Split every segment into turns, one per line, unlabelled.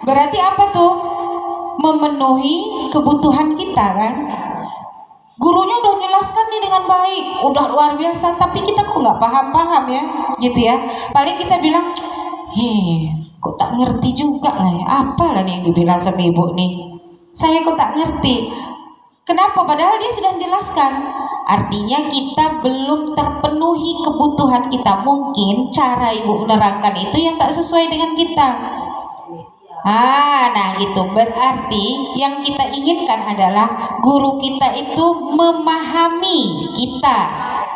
Berarti apa tuh? Memenuhi kebutuhan kita kan. Gurunya udah jelaskan nih dengan baik, udah luar biasa, tapi kita kok nggak paham-paham ya, gitu ya. Paling kita bilang, kok tak ngerti juga lah ya, apalah nih yang dibilang sama ibu nih, saya kok tak ngerti. Kenapa? Padahal dia sudah jelaskan. Artinya kita belum terpenuhi kebutuhan kita. Mungkin cara ibu menerangkan itu yang tak sesuai dengan kita. Nah gitu, berarti yang kita inginkan adalah guru kita itu memahami kita.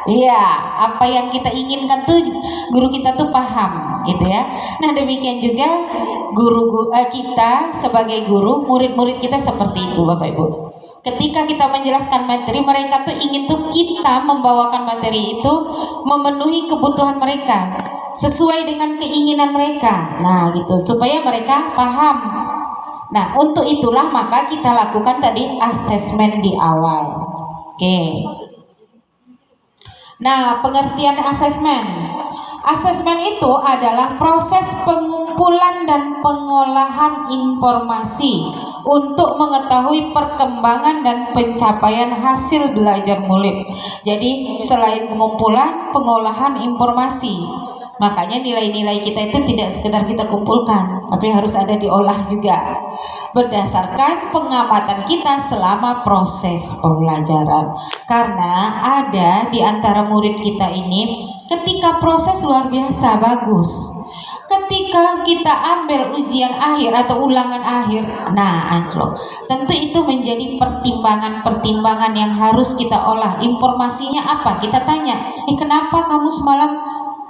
Iya, apa yang kita inginkan tuh guru kita tuh paham, gitu ya. Nah demikian juga kita sebagai guru, murid-murid kita seperti itu, Bapak Ibu. Ketika kita menjelaskan materi, mereka tuh ingin tuh kita membawakan materi itu memenuhi kebutuhan mereka, sesuai dengan keinginan mereka. Nah gitu, supaya mereka paham. Nah untuk itulah maka kita lakukan tadi asesmen di awal. Oke. Nah pengertian asesmen. Asesmen itu adalah proses pengumpulan dan pengolahan informasi untuk mengetahui perkembangan dan pencapaian hasil belajar murid. Jadi selain pengumpulan, pengolahan informasi, makanya nilai-nilai kita itu tidak sekedar kita kumpulkan, tapi harus ada diolah juga berdasarkan pengamatan kita selama proses pembelajaran. Karena ada di antara murid kita ini ketika proses luar biasa bagus, ketika kita ambil ujian akhir atau ulangan akhir, nah anjlok. Tentu itu menjadi pertimbangan-pertimbangan yang harus kita olah. Informasinya apa? Kita tanya, kenapa kamu semalam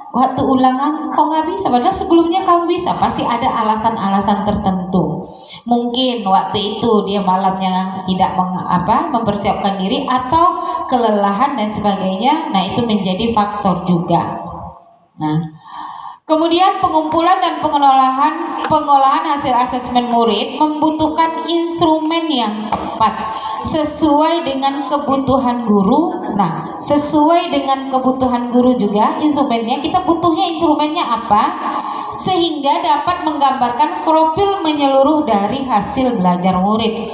waktu ulangan kok nggak bisa? Padahal sebelumnya kamu bisa. Pasti ada alasan-alasan tertentu. Mungkin waktu itu dia malamnya tidak mempersiapkan diri atau kelelahan dan sebagainya. Nah itu menjadi faktor juga. Nah kemudian pengumpulan dan pengolahan hasil asesmen murid membutuhkan instrumen yang tepat sesuai dengan kebutuhan guru. Nah sesuai dengan kebutuhan guru juga instrumennya. Kita butuhnya instrumennya apa? Sehingga dapat menggambarkan profil menyeluruh dari hasil belajar murid.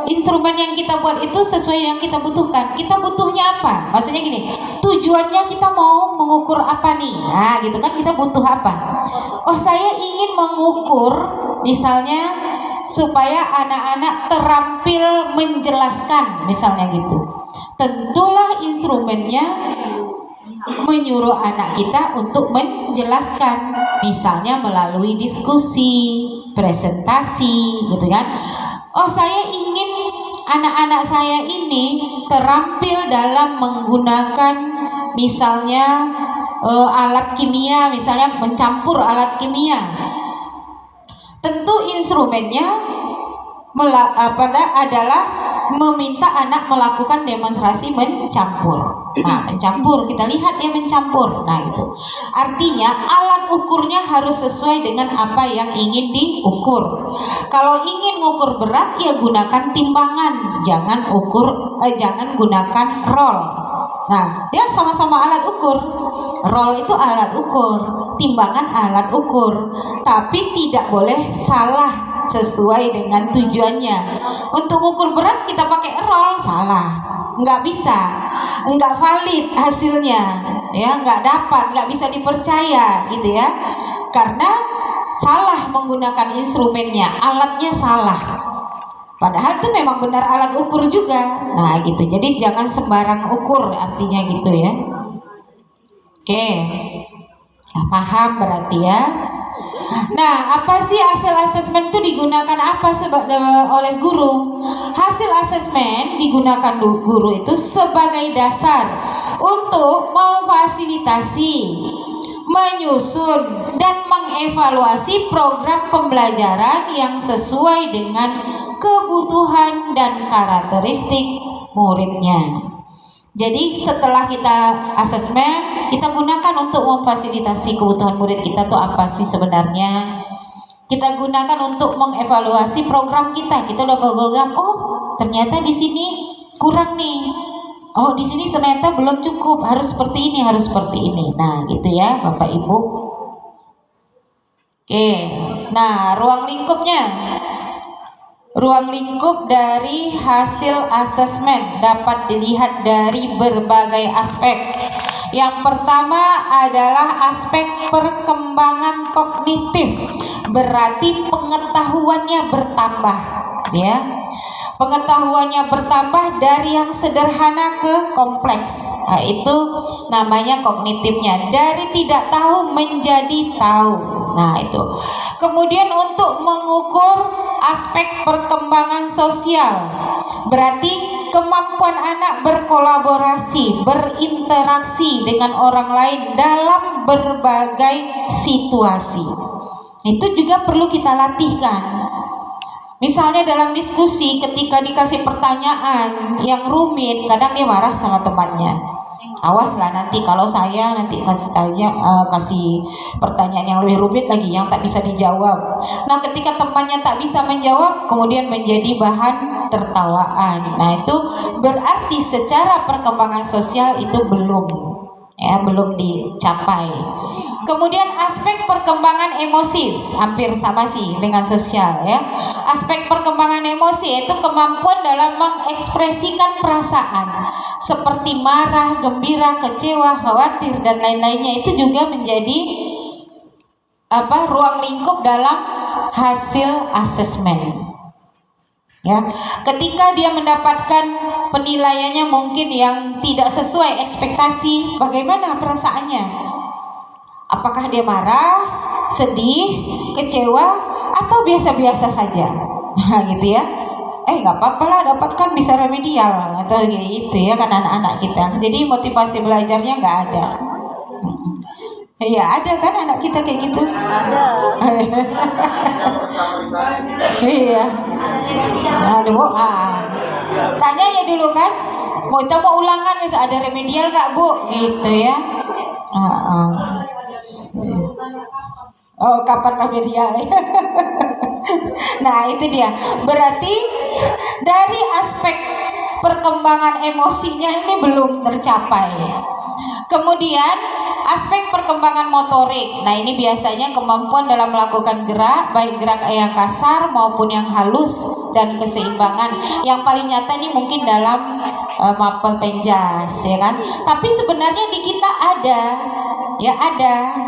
Instrumen yang kita buat itu sesuai yang kita butuhkan. Kita butuhnya apa? Maksudnya gini, tujuannya kita mau mengukur apa nih? Nah gitu kan, kita butuh apa? Oh saya ingin mengukur misalnya supaya anak-anak terampil menjelaskan, misalnya gitu. Tentulah instrumennya menyuruh anak kita untuk menjelaskan, misalnya melalui diskusi, presentasi, gitu kan. Oh saya ingin anak-anak saya ini terampil dalam menggunakan misalnya alat kimia, misalnya mencampur alat kimia. Tentu instrumennya adalah meminta anak melakukan demonstrasi mencampur. Nah mencampur, kita lihat dia mencampur. Nah itu artinya alat ukurnya harus sesuai dengan apa yang ingin diukur. Kalau ingin mengukur berat ya gunakan timbangan, jangan gunakan roll. Nah dia sama-sama alat ukur. Roll itu alat ukur, timbangan alat ukur, tapi tidak boleh salah sesuai dengan tujuannya. Untuk mengukur berat kita pakai roll, salah, nggak bisa, nggak valid hasilnya, ya nggak bisa dipercaya gitu ya, karena salah menggunakan instrumennya, alatnya salah. Padahal itu memang benar alat ukur juga. Nah gitu, jadi jangan sembarang ukur, artinya gitu ya. Oke, nah, paham berarti ya. Nah, apa sih hasil asesmen itu digunakan apa oleh guru? Hasil asesmen digunakan guru itu sebagai dasar untuk memfasilitasi, menyusun, dan mengevaluasi program pembelajaran yang sesuai dengan kebutuhan dan karakteristik muridnya. Jadi setelah kita asesmen, kita gunakan untuk memfasilitasi kebutuhan murid kita tuh apa sih sebenarnya. Kita gunakan untuk mengevaluasi program kita. Kita udah program, oh ternyata di sini kurang nih. Oh di sini ternyata belum cukup, harus seperti ini, harus seperti ini. Nah gitu ya Bapak Ibu. Oke, nah ruang lingkupnya. Ruang lingkup dari hasil asesmen dapat dilihat dari berbagai aspek. Yang pertama adalah aspek perkembangan kognitif, berarti pengetahuannya bertambah, ya. Pengetahuannya bertambah dari yang sederhana ke kompleks. Nah, itu namanya kognitifnya, dari tidak tahu menjadi tahu. Nah, itu. Kemudian untuk mengukur aspek perkembangan sosial, berarti kemampuan anak berkolaborasi, berinteraksi dengan orang lain dalam berbagai situasi. Itu juga perlu kita latihkan. Misalnya dalam diskusi, ketika dikasih pertanyaan yang rumit, kadang dia marah sama temannya. Awas lah nanti kalau saya nanti kasih pertanyaan yang lebih rumit lagi, yang tak bisa dijawab. Nah, ketika temannya tak bisa menjawab, kemudian menjadi bahan tertawaan. Nah, itu berarti secara perkembangan sosial itu belum dicapai. Kemudian aspek perkembangan emosi hampir sama sih dengan sosial, ya. Aspek perkembangan emosi yaitu kemampuan dalam mengekspresikan perasaan seperti marah, gembira, kecewa, khawatir dan lain-lainnya, itu juga menjadi ruang lingkup dalam hasil asesmen. Ya, ketika dia mendapatkan penilaiannya mungkin yang tidak sesuai ekspektasi, bagaimana perasaannya? Apakah dia marah, sedih, kecewa, atau biasa-biasa saja? Nah, gitu ya. Nggak apa-apa lah, dapatkan bisa remedial atau gitu ya kan anak-anak kita. Jadi motivasi belajarnya nggak ada. Iya, ada kan anak kita kayak gitu?
Ada.
Iya. Aduh, tanya ya dulu kan. Kita mau ulangan bisa ada remedial nggak Bu? Gitu ya. Oh, kapan remedial? Nah, itu dia. Berarti dari aspek perkembangan emosinya ini belum tercapai. Kemudian aspek perkembangan motorik. Nah, ini biasanya kemampuan dalam melakukan gerak, baik gerak yang kasar maupun yang halus, dan keseimbangan. Yang paling nyata nih mungkin dalam mapel penjas, ya kan. Tapi sebenarnya di kita ada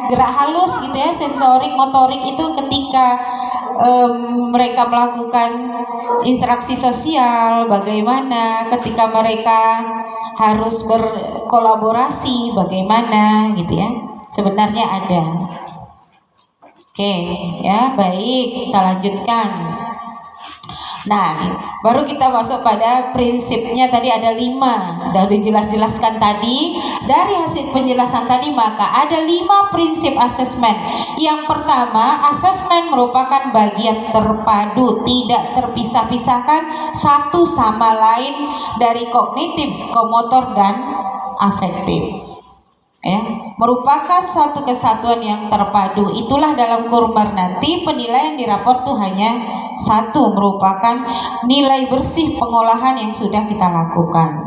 gerak halus gitu ya, sensorik, motorik itu ketika mereka melakukan interaksi sosial, bagaimana ketika mereka harus berkolaborasi, bagaimana gitu ya, sebenarnya ada. Oke, ya baik, kita lanjutkan. Nah, baru kita masuk pada prinsipnya. Tadi ada 5, sudah dijelaskan tadi. Dari hasil penjelasan tadi, maka ada 5 prinsip asesmen. Yang pertama, asesmen merupakan bagian terpadu, tidak terpisah-pisahkan satu sama lain dari kognitif, psikomotor, dan afektif. Ya, merupakan suatu kesatuan yang terpadu. Itulah dalam kurmer nanti penilaian di rapor tuh hanya satu, merupakan nilai bersih pengolahan yang sudah kita lakukan.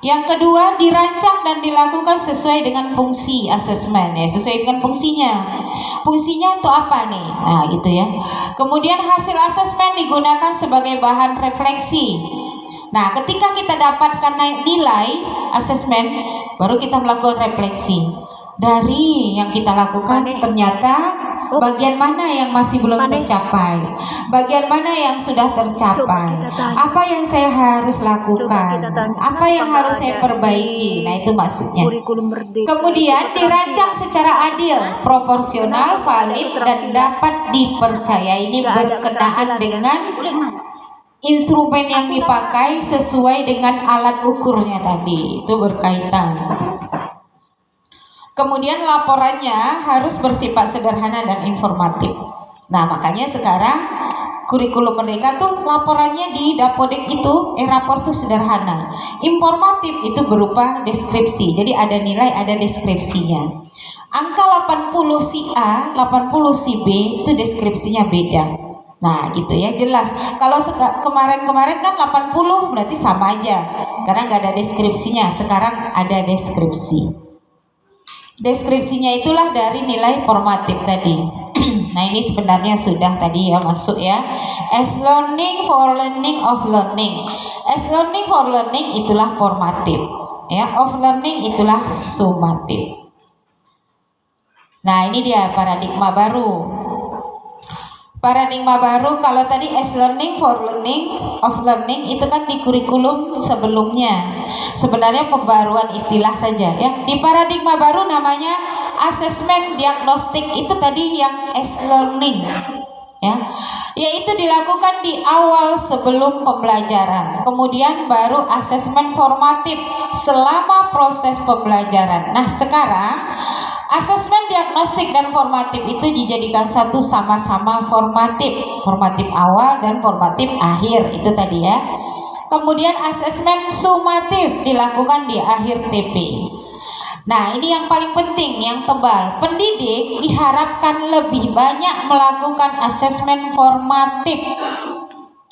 Yang kedua, dirancang dan dilakukan sesuai dengan fungsi asesmen, ya, sesuai dengan fungsinya. Fungsinya itu apa nih? Nah, gitu ya. Kemudian hasil asesmen digunakan sebagai bahan refleksi. Nah, ketika kita dapatkan nilai asesmen, baru kita melakukan refleksi. Dari yang kita lakukan, ternyata bagian mana yang masih belum tercapai, bagian mana yang sudah tercapai, apa yang saya harus lakukan, apa yang harus saya perbaiki. Nah, itu maksudnya. Kemudian dirancang secara adil, proporsional, valid, dan dapat dipercaya. Ini berkenaan dengan instrumen yang dipakai sesuai dengan alat ukurnya tadi, itu berkaitan. Kemudian laporannya harus bersifat sederhana dan informatif. Nah, makanya sekarang kurikulum Merdeka tuh laporannya di Dapodik itu rapor tuh sederhana. Informatif itu berupa deskripsi. Jadi ada nilai, ada deskripsinya. Angka 80 si A, 80 si B itu deskripsinya beda. Nah, gitu ya, jelas. Kalau kemarin-kemarin kan 80 berarti sama aja, karena nggak ada deskripsinya. Sekarang ada deskripsi. Deskripsinya itulah dari nilai formatif tadi. Nah, ini sebenarnya sudah tadi ya masuk ya. As learning for learning of learning. As learning for learning itulah formatif. Ya, of learning itulah sumatif. Nah, ini dia paradigma baru. Paradigma baru, kalau tadi as learning for learning of learning itu kan di kurikulum sebelumnya. Sebenarnya pembaruan istilah saja ya. Di paradigma baru namanya asesmen diagnostik, itu tadi yang as learning ya. Yaitu dilakukan di awal sebelum pembelajaran. Kemudian baru asesmen formatif selama proses pembelajaran. Nah, sekarang asesmen diagnostik dan formatif itu dijadikan satu, sama-sama formatif. Formatif awal dan formatif akhir itu tadi ya. Kemudian asesmen sumatif dilakukan di akhir TP. Nah, ini yang paling penting, yang tebal. Pendidik diharapkan lebih banyak melakukan asesmen formatif.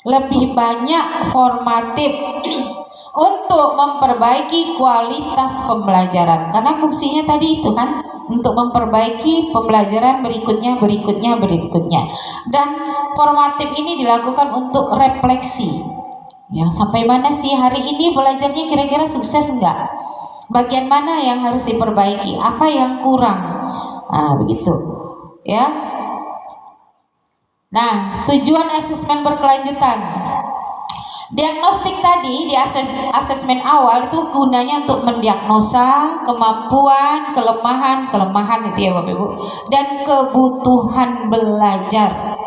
Lebih banyak formatif untuk memperbaiki kualitas pembelajaran. Karena fungsinya tadi itu kan, untuk memperbaiki pembelajaran berikutnya. Dan formatif ini dilakukan untuk refleksi. Ya, sampai mana sih hari ini belajarnya, kira-kira sukses enggak? Bagian mana yang harus diperbaiki? Apa yang kurang? Nah, begitu. Ya. Nah, tujuan asesmen berkelanjutan. Diagnostik tadi di asesmen awal itu gunanya untuk mendiagnosa kemampuan, kelemahan itu ya Bapak Ibu, dan kebutuhan belajar.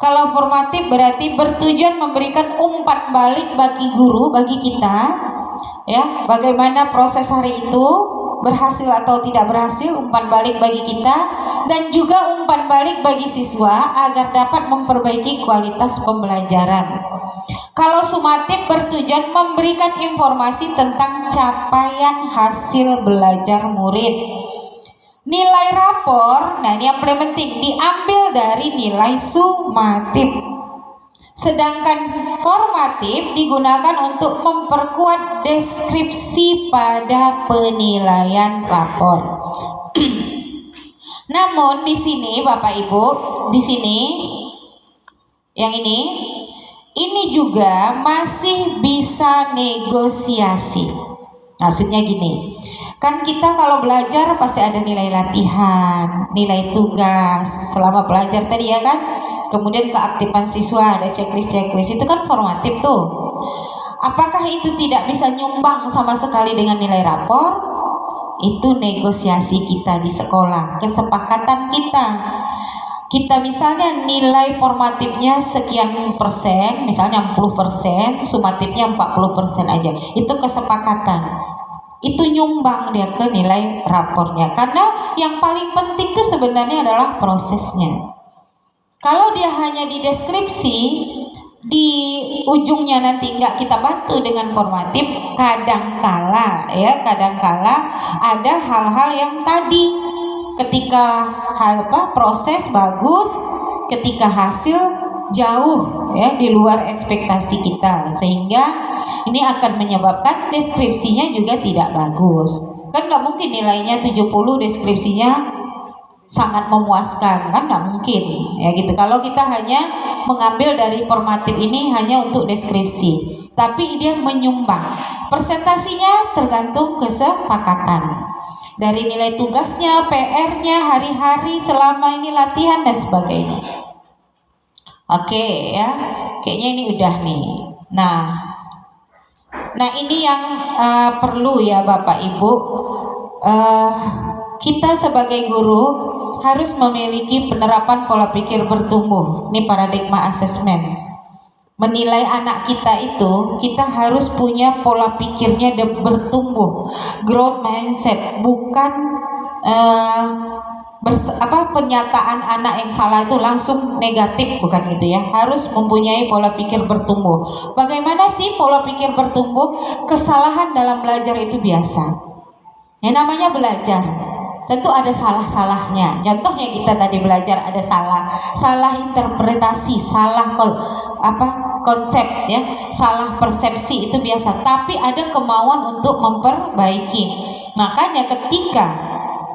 Kalau formatif berarti bertujuan memberikan umpan balik bagi guru, bagi kita ya, bagaimana proses hari itu, berhasil atau tidak berhasil, umpan balik bagi kita, dan juga umpan balik bagi siswa agar dapat memperbaiki kualitas pembelajaran. Kalau sumatif bertujuan memberikan informasi tentang capaian hasil belajar murid. Nilai rapor, nah ini yang paling penting, diambil dari nilai sumatif. Sedangkan formatif digunakan untuk memperkuat deskripsi pada penilaian rapor. Namun di sini Bapak Ibu, di sini yang ini juga masih bisa negosiasi. Maksudnya gini, kan kita kalau belajar pasti ada nilai latihan, nilai tugas selama belajar tadi ya kan. Kemudian keaktifan siswa, ada checklist itu kan formatif tuh. Apakah itu tidak bisa nyumbang sama sekali dengan nilai rapor? Itu negosiasi kita di sekolah, kesepakatan kita. Kita misalnya nilai formatifnya sekian persen, misalnya 60%, sumatifnya 40% aja. Itu kesepakatan. Itu nyumbang dia ke nilai rapornya. Karena yang paling penting itu sebenarnya adalah prosesnya. Kalau dia hanya di deskripsi, di ujungnya nanti nggak kita bantu dengan formatif, kadangkala ada hal-hal yang tadi ketika proses bagus, ketika hasil jauh ya di luar ekspektasi kita, sehingga ini akan menyebabkan deskripsinya juga tidak bagus. Kan nggak mungkin nilainya 70 deskripsinya sangat memuaskan, kan nggak mungkin ya gitu. Kalau kita hanya mengambil dari formatif ini hanya untuk deskripsi, tapi dia menyumbang. Persentasinya tergantung kesepakatan dari nilai tugasnya, PR-nya, hari-hari selama ini latihan dan sebagainya. Oke ya, kayaknya ini udah nih. Nah ini yang perlu ya Bapak Ibu, kita sebagai guru harus memiliki penerapan pola pikir bertumbuh. Ini paradigma asesmen. Menilai anak kita itu, kita harus punya pola pikirnya bertumbuh, growth mindset, bukan penyataan anak yang salah itu langsung negatif, bukan gitu ya. Harus mempunyai pola pikir bertumbuh. Bagaimana sih pola pikir bertumbuh? Kesalahan dalam belajar itu biasa. Yang namanya belajar tentu ada salah-salahnya. Contohnya kita tadi belajar ada salah interpretasi, salah konsep ya, salah persepsi, itu biasa. Tapi ada kemauan untuk memperbaiki. Makanya ketika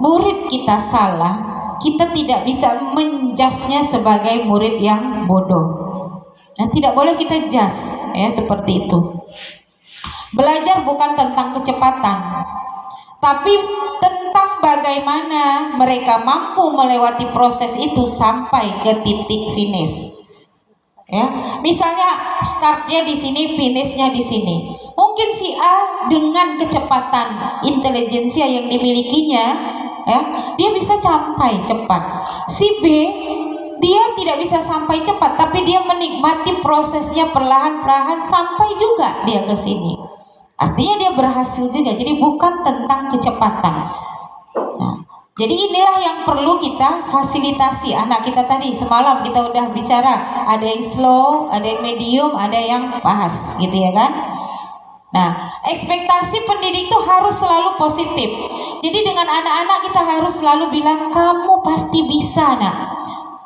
murid kita salah, kita tidak bisa menjudge-nya sebagai murid yang bodoh. Nah, tidak boleh kita judge ya seperti itu. Belajar bukan tentang kecepatan, tapi tentang bagaimana mereka mampu melewati proses itu sampai ke titik finish. Ya, misalnya startnya di sini, finishnya di sini. Mungkin si A dengan kecepatan intelijensia yang dimilikinya, ya, dia bisa sampai cepat. Si B dia tidak bisa sampai cepat, tapi dia menikmati prosesnya perlahan-lahan sampai juga dia ke sini. Artinya dia berhasil juga. Jadi bukan tentang kecepatan. Nah, jadi inilah yang perlu kita fasilitasi anak kita. Tadi semalam kita udah bicara, ada yang slow, ada yang medium, ada yang fast, gitu ya kan? Nah, ekspektasi pendidik itu harus selalu positif. Jadi dengan anak-anak kita harus selalu bilang, kamu pasti bisa, nak.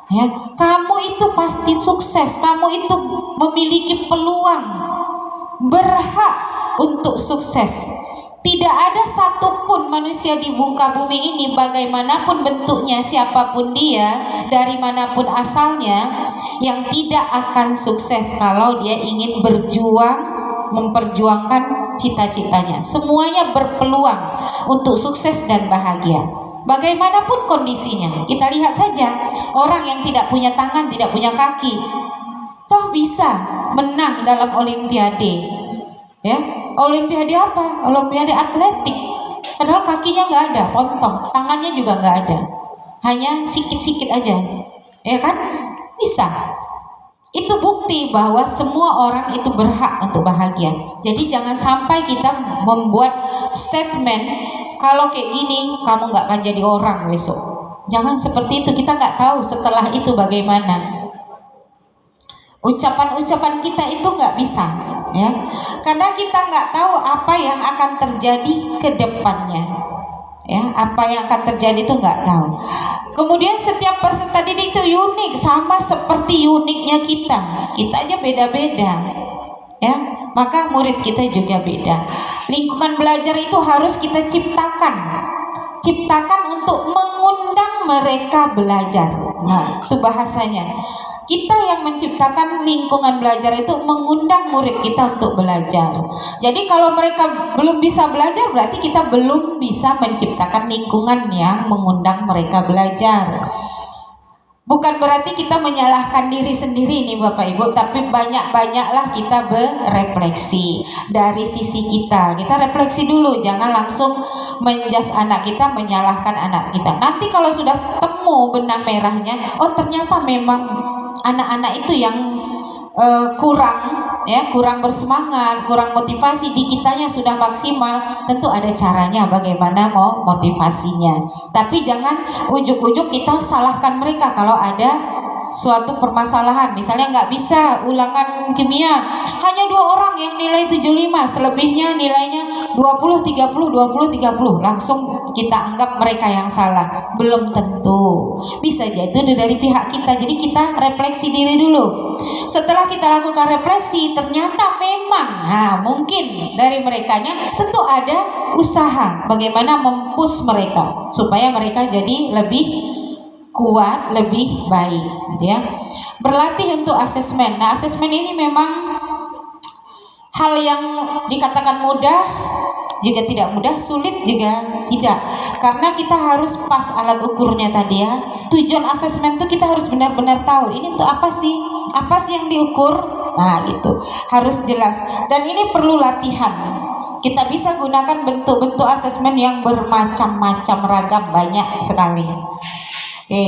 Ya, kamu itu pasti sukses, kamu itu memiliki peluang, berhak untuk sukses. Tidak ada satupun manusia di muka bumi ini, bagaimanapun bentuknya, siapapun dia, dari manapun asalnya, yang tidak akan sukses kalau dia ingin berjuang, memperjuangkan cita-citanya. Semuanya berpeluang untuk sukses dan bahagia. Bagaimanapun kondisinya, kita lihat saja orang yang tidak punya tangan, tidak punya kaki, toh bisa menang dalam olimpiade. Ya, olimpiade apa? Olimpiade atletik. Padahal kakinya nggak ada, potong, tangannya juga nggak ada, hanya sikit-sikit aja, ya kan? Bisa. Itu bukti bahwa semua orang itu berhak untuk bahagia. Jadi jangan sampai kita membuat statement, kalau kayak gini kamu nggak akan jadi orang besok. Jangan seperti itu. Kita nggak tahu setelah itu bagaimana. Ucapan-ucapan kita itu nggak bisa, ya, karena kita nggak tahu apa yang akan terjadi ke depannya. Ya, apa yang akan terjadi itu nggak tahu. Kemudian setiap peserta didik itu unik, sama seperti uniknya kita. Kita aja beda-beda, ya. Maka murid kita juga beda. Lingkungan belajar itu harus kita ciptakan untuk mengundang mereka belajar. Nah, itu bahasanya. Kita yang menciptakan lingkungan belajar itu mengundang murid kita untuk belajar. Jadi kalau mereka belum bisa belajar, berarti kita belum bisa menciptakan lingkungan yang mengundang mereka belajar. Bukan berarti kita menyalahkan diri sendiri nih Bapak Ibu, tapi banyak-banyaklah kita berefleksi dari sisi kita. Kita refleksi dulu, jangan langsung menjas anak kita, menyalahkan anak kita. Nanti kalau sudah temu benang merahnya, oh ternyata memang anak-anak itu yang kurang bersemangat, kurang motivasi, di kitanya sudah maksimal. Tentu ada caranya bagaimana mau motivasinya. Tapi jangan ujuk-ujuk kita salahkan mereka kalau ada suatu permasalahan. Misalnya nggak bisa ulangan kimia, hanya 2 orang yang nilai 75, selebihnya nilainya 20, 30, 20, 30. Langsung kita anggap mereka yang salah. Belum tentu. Bisa jadi itu dari pihak kita. Jadi kita refleksi diri dulu. Setelah kita lakukan refleksi, ternyata memang mungkin dari merekanya tentu ada usaha bagaimana mempush mereka supaya mereka jadi lebih kuat, lebih baik, gitu ya. Berlatih untuk asesmen. Nah, asesmen ini memang hal yang dikatakan mudah, juga tidak mudah, sulit juga tidak. Karena kita harus pas alat ukurnya tadi ya. Tujuan asesmen itu kita harus benar-benar tahu ini tuh apa sih? Apa sih yang diukur? Nah, gitu. Harus jelas. Dan ini perlu latihan. Kita bisa gunakan bentuk-bentuk asesmen yang bermacam-macam, ragam, banyak sekali. Oke,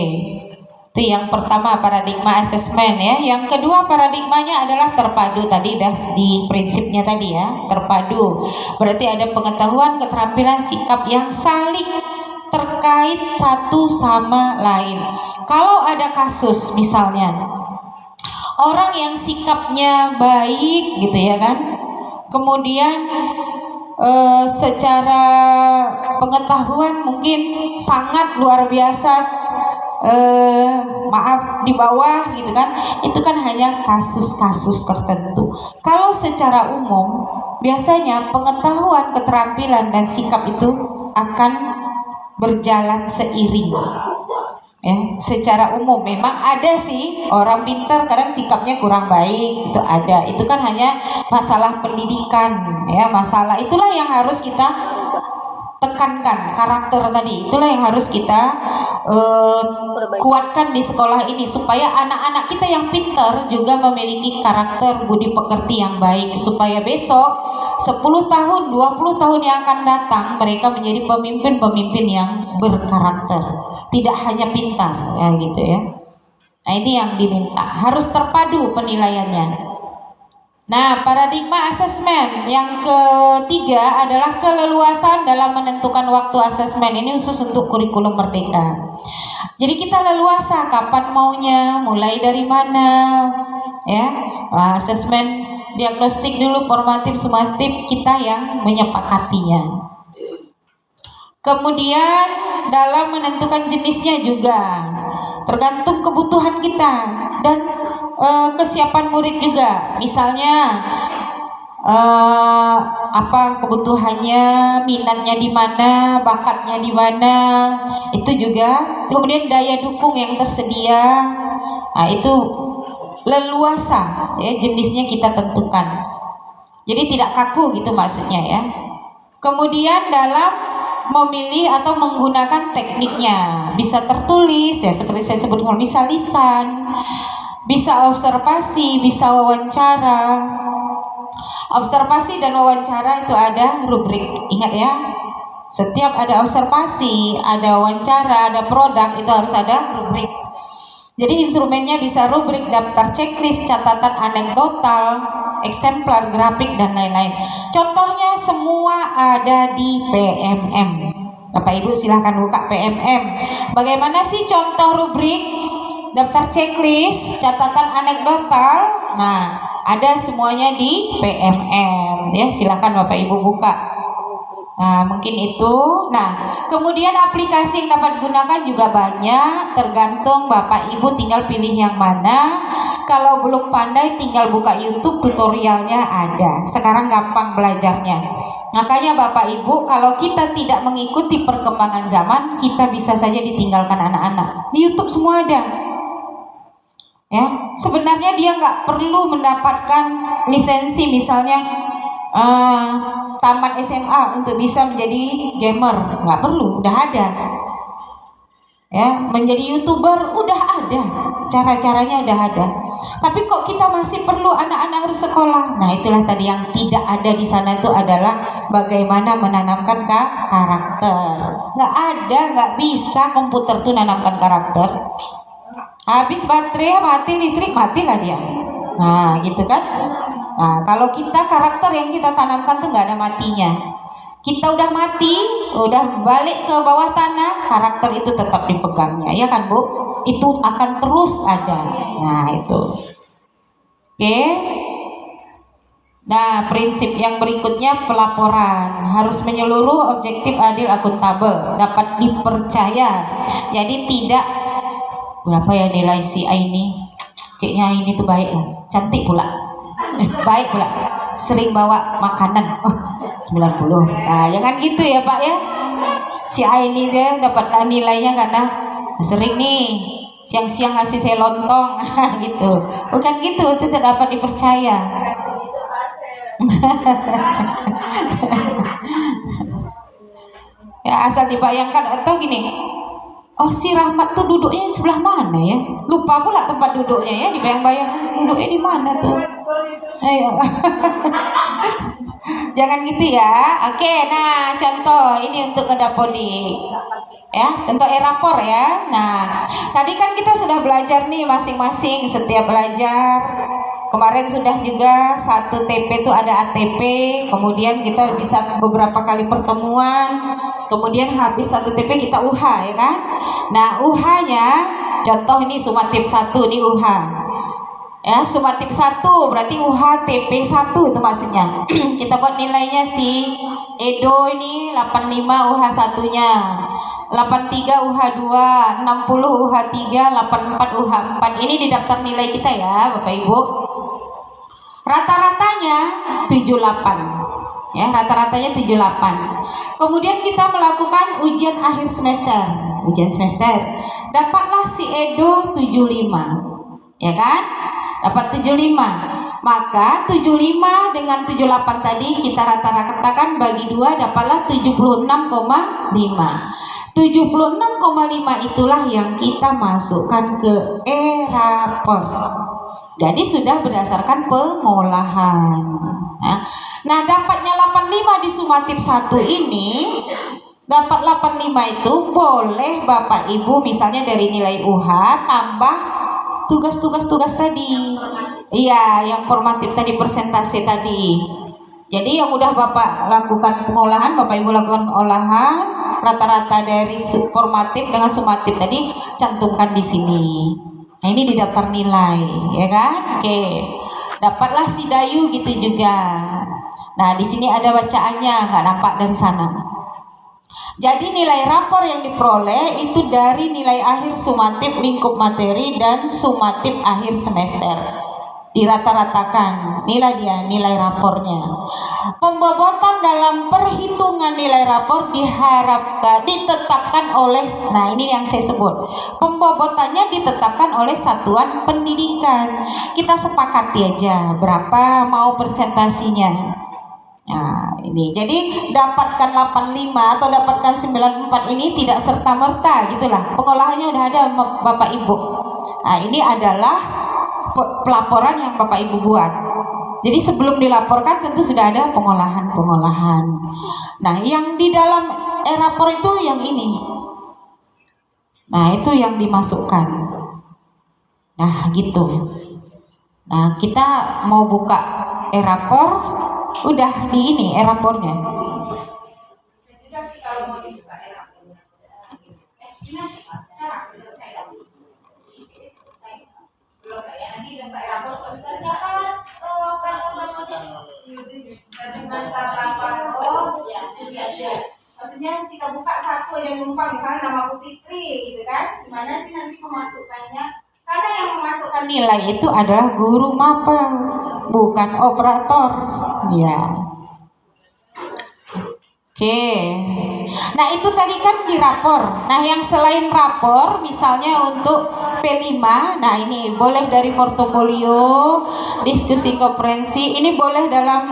itu yang pertama, paradigma asesmen ya. Yang kedua, paradigmanya adalah terpadu. Tadi udah di prinsipnya tadi ya, terpadu. Berarti ada pengetahuan, keterampilan, sikap yang saling terkait satu sama lain. Kalau ada kasus misalnya orang yang sikapnya baik gitu ya kan, kemudian secara pengetahuan mungkin sangat luar biasa, maaf di bawah gitu kan, itu kan hanya kasus-kasus tertentu. Kalau secara umum biasanya pengetahuan, keterampilan dan sikap itu akan berjalan seiring. Ya, secara umum memang ada sih orang pintar kadang sikapnya kurang baik, itu ada. Itu kan hanya masalah pendidikan ya, masalah itulah yang harus kita tekankan, karakter tadi itulah yang harus kita kuatkan di sekolah ini supaya anak-anak kita yang pintar juga memiliki karakter budi pekerti yang baik, supaya besok 10 tahun 20 tahun yang akan datang mereka menjadi pemimpin-pemimpin yang berkarakter, tidak hanya pintar ya gitu ya. Nah ini yang diminta, harus terpadu penilaiannya. Nah, paradigma asesmen yang ketiga adalah keleluasan dalam menentukan waktu asesmen. Ini khusus untuk kurikulum merdeka. Jadi kita leluasa kapan maunya, mulai dari mana, ya. Asesmen diagnostik dulu, formatif, sumatif, kita yang menyepakatinya. Kemudian dalam menentukan jenisnya juga tergantung kebutuhan kita dan kesiapan murid juga. Misalnya apa kebutuhannya, minatnya di mana, bakatnya di mana, itu juga. Kemudian daya dukung yang tersedia, nah itu leluasa ya, jenisnya kita tentukan. Jadi tidak kaku gitu maksudnya ya. Kemudian dalam memilih atau menggunakan tekniknya, bisa tertulis ya seperti saya sebutkan, bisa lisan, bisa observasi, bisa wawancara. Observasi dan wawancara itu ada rubrik, ingat ya, setiap ada observasi, ada wawancara, ada produk, itu harus ada rubrik. Jadi instrumennya bisa rubrik, daftar checklist, catatan anekdotal, eksemplar, grafik, dan lain-lain. Contohnya semua ada di PMM. Bapak Ibu silahkan buka PMM. Bagaimana sih contoh rubrik, daftar checklist, catatan anekdotal? Nah, ada semuanya di PMM ya. Silahkan Bapak Ibu buka. Nah, mungkin itu. Nah, kemudian aplikasi yang dapat digunakan juga banyak, tergantung Bapak Ibu tinggal pilih yang mana. Kalau belum pandai tinggal buka YouTube, tutorialnya ada. Sekarang gampang belajarnya. Makanya Bapak Ibu, kalau kita tidak mengikuti perkembangan zaman, kita bisa saja ditinggalkan anak-anak. Di YouTube semua ada. Ya, sebenarnya dia nggak perlu mendapatkan lisensi misalnya tamat SMA untuk bisa menjadi gamer, nggak perlu, udah ada ya. Menjadi YouTuber udah ada, cara-caranya udah ada. Tapi kok kita masih perlu anak-anak harus sekolah? Nah itulah tadi yang tidak ada di sana, itu adalah bagaimana menanamkan karakter. Nggak ada, nggak bisa komputer tuh nanamkan karakter. Habis baterai, mati listrik, matilah dia. Nah gitu kan. Nah, kalau kita karakter yang kita tanamkan tuh nggak ada matinya. Kita udah mati, udah balik ke bawah tanah, karakter itu tetap dipegangnya, ya kan Bu? Itu akan terus ada. Nah itu. Oke. Nah prinsip yang berikutnya pelaporan harus menyeluruh, objektif, adil, akuntabel, dapat dipercaya. Jadi tidak berapa ya nilai si A ini? Kayaknya ini tuh baik lah, cantik pula. Baik pula, sering bawa makanan 90. Nah jangan gitu ya Pak ya. Si A ini dia dapat nilainya karena sering nih siang-siang ngasih saya lontong gitu. Bukan gitu, itu tidak dapat dipercaya. Ya asal dibayangkan, atau gini, oh si Rahmat tuh duduknya di sebelah mana ya? Lupa pula tempat duduknya ya, dibayang-bayang duduknya di mana tuh. Ayo. Jangan gitu ya. Oke, nah contoh ini untuk Kedapodi ya, contoh e-rapor ya. Nah tadi kan kita sudah belajar nih masing-masing, setiap belajar. Kemarin sudah juga satu TP itu ada ATP, kemudian kita bisa beberapa kali pertemuan, kemudian habis satu TP kita UH ya kan. Nah UH-nya contoh ini sumatif 1 ini UH ya, sumatif 1 berarti UH TP 1 itu maksudnya. Kita buat nilainya si Edo ini 85 UH 1-nya, 83 UH 2, 60 UH 3, 84 UH 4. Ini di daftar nilai kita ya Bapak Ibu. Rata-ratanya 78. Ya, rata-ratanya 78. Kemudian kita melakukan ujian akhir semester. Ujian semester. Dapatlah si Edo 75. Ya kan? Dapat 75. Maka 75 dengan 78 tadi kita rata-ratakan bagi 2, dapatlah 76,5. 76,5 itulah yang kita masukkan ke e-rapor. Jadi sudah berdasarkan pengolahan. Nah, dapatnya 85 di sumatif 1 ini, dapat 85 itu boleh Bapak Ibu misalnya dari nilai UH tambah tugas-tugas tadi. Iya, yang formatif tadi, persentase tadi. Jadi yang udah Bapak lakukan pengolahan, Bapak Ibu lakukan olahan, rata-rata dari formatif dengan sumatif tadi cantumkan di sini. Nah, ini di daftar nilai, ya kan? Oke. Dapatlah si Dayu gitu juga. Nah, di sini ada bacaannya, nggak nampak dari sana. Jadi nilai rapor yang diperoleh itu dari nilai akhir sumatif lingkup materi dan sumatif akhir semester. Dirata-ratakan, nilai rapornya. Pembobotan dalam perhitungan nilai rapor diharapkan ditetapkan oleh, nah ini yang saya sebut, pembobotannya ditetapkan oleh satuan pendidikan. Kita sepakati aja berapa mau persentasinya. Nah, ini jadi dapatkan 85 atau dapatkan 94 ini tidak serta-merta gitulah. Pengolahannya udah ada Bapak Ibu. Nah, ini adalah pelaporan yang Bapak Ibu buat. Jadi sebelum dilaporkan tentu sudah ada pengolahan. Nah, yang di dalam e-rapor itu yang ini. Nah, itu yang dimasukkan. Nah, gitu. Nah, kita mau buka e-rapor, udah di ini e-rapornya.
Maksudnya kita buka satu aja numpang, misalnya nama Bu Fitri gitu kan, gimana sih nanti pemasukannya? Karena yang memasukkan
Nilai itu adalah guru mapel, bukan operator. Ya. Oke. Nah, itu tadi kan di rapor. Nah, yang selain rapor misalnya untuk P5, nah ini boleh dari portofolio, diskusi konferensi, ini boleh dalam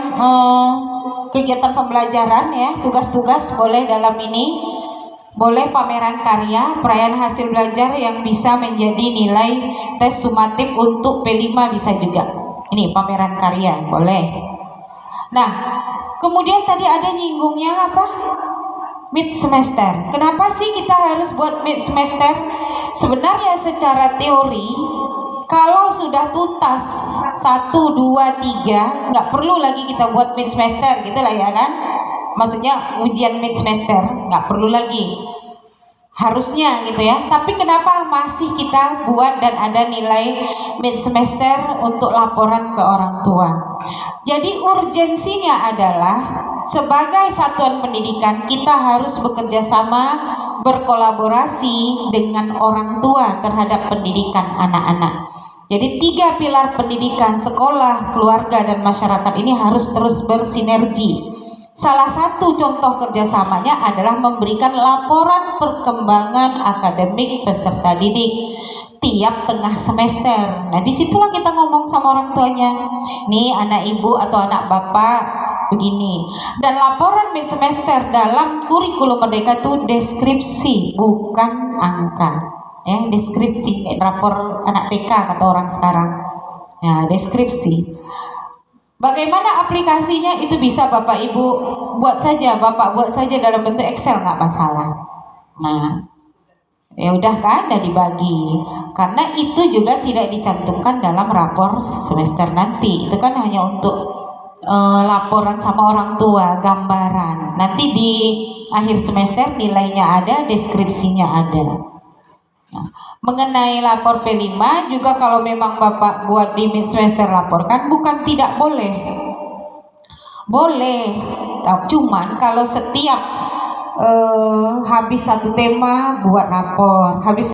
kegiatan pembelajaran ya, tugas-tugas boleh dalam ini. Boleh pameran karya, perayaan hasil belajar yang bisa menjadi nilai tes sumatif untuk P5 bisa juga. Ini pameran karya, boleh. Nah, kemudian tadi ada nyinggungnya apa? Mid semester. Kenapa sih kita harus buat mid semester? Sebenarnya secara teori, kalau sudah tuntas 1, 2, 3, nggak perlu lagi kita buat mid semester, gitulah ya kan? Maksudnya ujian mid semester nggak perlu lagi, harusnya gitu ya. Tapi kenapa masih kita buat dan ada nilai mid semester untuk laporan ke orang tua? Jadi urgensinya adalah sebagai satuan pendidikan kita harus bekerja sama, berkolaborasi dengan orang tua terhadap pendidikan anak-anak. Jadi 3 pilar pendidikan, sekolah, keluarga, dan masyarakat ini harus terus bersinergi. Salah satu contoh kerjasamanya adalah memberikan laporan perkembangan akademik peserta didik tiap tengah semester. Nah, disitulah kita ngomong sama orang tuanya. Nih anak ibu atau anak bapak begini. Dan laporan mid semester dalam kurikulum Merdeka itu deskripsi, bukan angka. Ya, deskripsi, rapor anak TK kata orang sekarang. Ya, deskripsi. Bagaimana aplikasinya itu bisa Bapak Ibu buat saja, Bapak buat saja dalam bentuk Excel, nggak masalah. Nah, ya udah kan, udah dibagi. Karena itu juga tidak dicantumkan dalam rapor semester nanti. Itu kan hanya untuk laporan sama orang tua, gambaran. Nanti di akhir semester nilainya ada, deskripsinya ada. Nah, mengenai lapor P5 juga kalau memang Bapak buat di mid semester laporkan, bukan tidak boleh. Boleh. Cuman kalau setiap habis satu tema buat rapor, habis